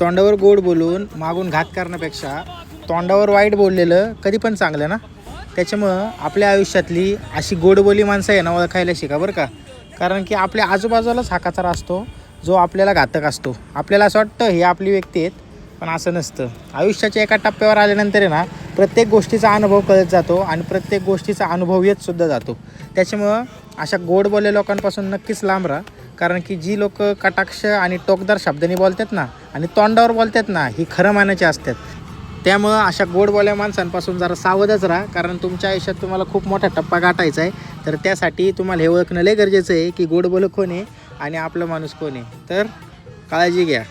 तोंडावर गोड बोलून मागून घात करण्यापेक्षा तोंडावर वाईट बोललेलं कधी पण चांगलं ना. त्याच्यामुळं आपल्या आयुष्यातली अशी गोडबोली माणसं आहे ना ओळखायला शिका बरं का. कारण की आपल्या आजूबाजूलाच हा कचरा असतो जो आपल्याला घातक असतो. आपल्याला असं वाटतं हे आपली व्यक्ती आहेत, पण असं नसतं. आयुष्याच्या एका टप्प्यावर आल्यानंतर आहे ना प्रत्येक गोष्टीचा अनुभव कळत जातो आणि प्रत्येक गोष्टीचा अनुभव येतसुद्धा जातो. त्याच्यामुळं अशा गोड बोलल्या लोकांपासून नक्कीच लांब राहा. कारण की जी लोक कटाक्ष आणि टोकदार शब्दांनी बोलतात ना आणि तोंडावर बोलतात ना ही खरं मानायची असतात. त्यामुळं अशा गोड बोल्या माणसांपासून जरा सावधच राहा. कारण तुमच्या आयुष्यात तुम्हाला खूप मोठा टप्पा गाठायचा आहे. तर त्यासाठी तुम्हाला हे ओळखणं लय गरजेचं आहे की गोड बोल कोण आहे आणि आपला माणूस कोण आहे. तर काळजी घ्या.